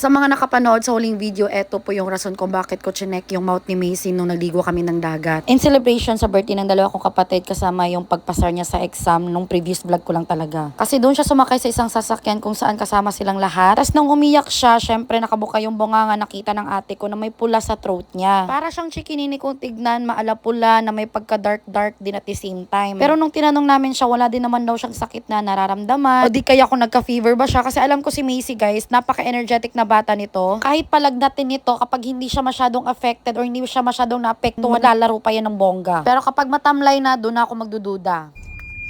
Sa mga nakapanood sa huling video, eto po yung rason kung bakit ko chinek yung mouth ni Macy nung nagligo kami ng dagat. In celebration sa birthday ng dalawa kong kapatid kasama yung pagpasar niya sa exam nung previous vlog ko lang talaga. Kasi doon siya sumakay sa isang sasakyan kung saan kasama silang lahat. Tapos nung umiyak siya, syempre nakabuka yung bunganga, nakita ng ate ko na may pula sa throat niya. Para siyang chikinini kung tignan, maala-pula na may pagka-dark-dark din at the same time. Pero nung tinanong namin siya, wala din naman daw siyang sakit na nararamdaman. O di kaya kung nagka-fever ba siya? Kasi alam ko si Macy guys, napaka-energetic na bata nito. Kahit palagnatin nito, kapag hindi siya masyadong affected or hindi siya masyadong naapektuhan, lalaro pa yan ng bongga. Pero kapag matamlay na, doon ako magdududa.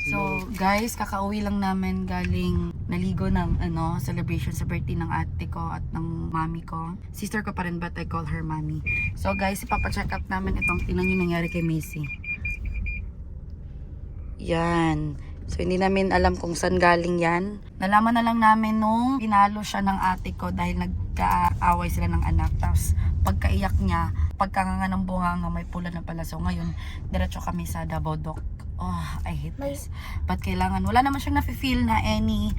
So guys, kakauwi lang namin galing naligo ng celebration sa birthday ng ate ko at ng mami ko. Sister ko pa rin but I call her mami. So guys, ipapacheck up namin itong tingnan yung nangyari kay Macy. Yan. So, hindi namin alam kung saan galing yan. Nalaman na lang namin nung pinalo siya ng ate ko dahil nagkaaway sila ng anak. Tapos, pagkaiyak niya, pagkanganga ng bunganga, may pula na pala. So, ngayon, diretso kami sa Davao Doc. Oh, I hate this. But kailangan, wala naman siyang nafe-feel na any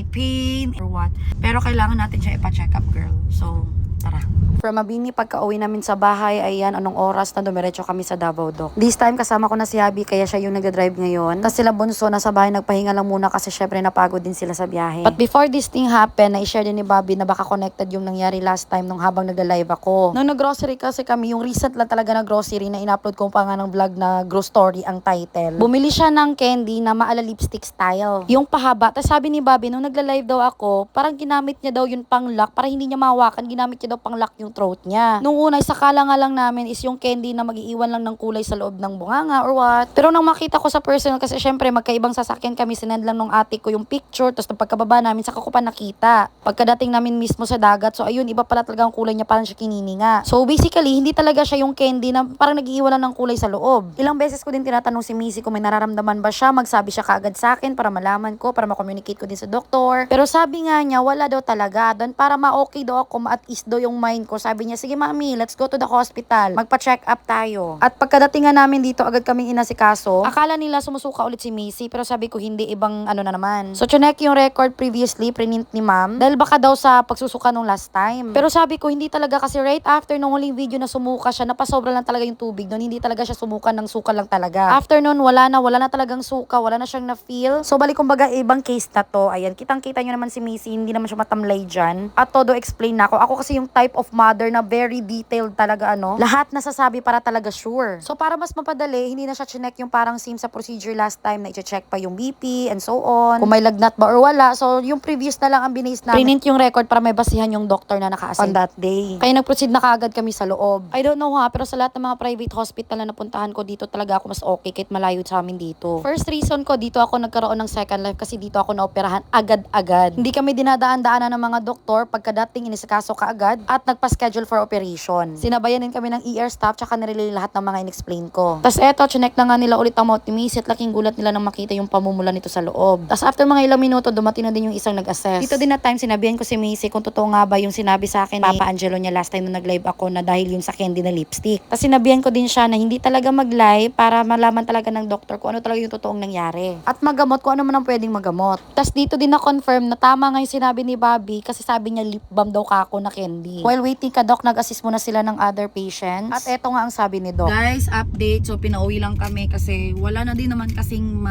pain or what. Pero kailangan natin siya ipa-check up, girl. So, tara. From Mabini, pagka-uwi namin sa bahay, ayan, anong oras na dumiretso kami sa Davao Doc. This time, kasama ko na si Abby, kaya siya yung nagdadrive ngayon. Tapos sila bunso na sa bahay, nagpahinga lang muna kasi syempre napagod din sila sa biyahe. But before this thing happen, na-share din ni Bobby na baka connected yung nangyari last time nung habang nagda-live ako. Nung nag-grocery kasi kami, yung recent lang talaga na grocery na in-upload ko pa nga ng vlog na Gross Story ang title. Bumili siya ng candy na maala lipstick style. Yung pahaba. Tapos sabi ni Bobby, nung nagla-live daw ako, parang ginamit niya daw yung pang-lock, para hindi niya mahawakan, ginamit niya daw pang-lock yung throat niya. Nung una, sakala nga lang namin is yung candy na mag-iiwan lang ng kulay sa loob ng bunganga or what. Pero nang makita ko sa personal, kasi syempre magkaibang sasakyan kami, sinend lang nung ate ko yung picture, tapos nung pagkababa namin, saka ko pa nakita. Pagkadating namin mismo sa dagat, so ayun, iba pala talaga ang kulay niya, parang siya kinininga. So basically, hindi talaga siya yung candy na parang nag-iiwan lang ng kulay sa loob. Ilang beses ko din tinatanong si Macy kung may nararamdaman ba siya, magsabi siya kaagad sa akin para malaman ko, para ma-communicate ko din sa doktor. Pero sabi nga niya, wala daw talaga. Doon para ma-okay daw ako, ma-at ease daw yung mind ko. Sabi niya, sige mami, let's go to the hospital. Magpa-check up tayo. At pagkadating nga namin dito, agad kaming inasikaso. Akala nila sumusuka ulit si Macy, pero sabi ko hindi, ibang na naman. So chinek yung record previously, prinint ni ma'am. Dahil baka daw sa pagsusuka nung last time. Pero sabi ko, hindi talaga kasi right after nung huling video na sumuka siya, napasobra lang talaga yung tubig doon. Hindi talaga siya sumuka ng suka lang talaga. After nun, wala na talagang suka, wala na siyang na-feel. So balik kumbaga, ibang case na to. Ayan, kitang-kita nyo naman si Macy, hindi naman siya matamlay dyan. At todo explain na ako. Ako kasi yung type of mother na very detailed talaga lahat nasasabi para talaga sure. So para mas mapadali, hindi na siya chinek yung parang same sa procedure last time na i-check pa yung BP and so on. Kung may lagnat ba or wala. So yung previous na lang ang binase namin. Print yung record para may basihan yung doctor na naka-assign on that day. Kaya nag-proceed na kaagad kami sa loob. I don't know pero sa lahat ng mga private hospital na napuntahan ko dito talaga ako mas okay kahit malayo sa amin dito. First reason ko dito ako nagkaroon ng second life kasi dito ako naoperahan agad-agad. Hindi kami dinadaan-daanan ng mga doktor pagkadating inisikaso ka agad at nagpa-schedule for operation. Sinabayan din kami ng ER staff tsaka nirelay lahat ng mga in-explain ko. Tapos eto, chinek na nga nila ulit ang mouth ni Macy at laking gulat nila nang makita yung pamumula nito sa loob. Tapos after mga ilang minuto, dumating na din yung isang nag-assess. Dito din na time, sinabihan ko si Macy kung totoo nga ba yung sinabi sa akin ni Papa Angelo niya last time nung nag-live ako na dahil yung sa candy na lipstick. Tapos sinabihan ko din siya na hindi talaga mag-live para malaman talaga ng doktor kung ano talaga yung totoong nangyari. At magamot kung ano man ang pwedeng magamot. Tapos dito din na-confirm na tama nga yung sinabi ni Bobby kasi sabi niya lip balm daw kako na candy. While waiting ka, Doc, nag-assist muna sila ng other patients. At eto nga ang sabi ni Doc. Guys, update. So, pinauwi lang kami kasi wala na din naman kasing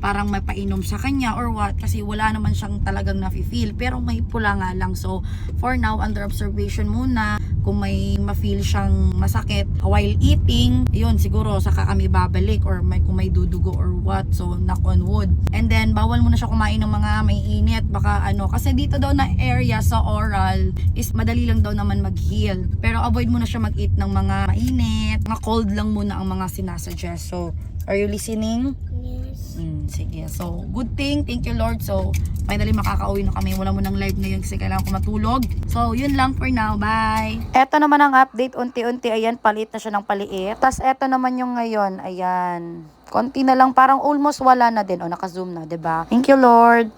parang mapainom sa kanya or what. Kasi wala naman siyang talagang nafe-feel. Pero may pula nga lang. So, for now, under observation muna. Kung may ma-feel siyang masakit while eating, yun, siguro saka kami babalik or kung may dudugo or what. So, knock on wood. And then, bawal muna siya kumain ng mga may init. Baka kasi dito daw na area sa oral is madali lang daw naman mag-heal. Pero avoid muna siya mag-eat ng mga mainit. Mga cold lang muna ang mga sinasuggest. So, are you listening? Yes. Sige. So, good thing. Thank you, Lord. So, finally makakauwi na kami. Wala mo ng live ngayon kasi kailangan ko matulog. So, yun lang for now. Bye! Eto naman ang update. Unti-unti, ayan, paliit na siya ng paliit. Tapos, eto naman yung ngayon. Ayan. Konti na lang. Parang almost wala na din. O, naka-zoom na, 'di ba? Thank you, Lord.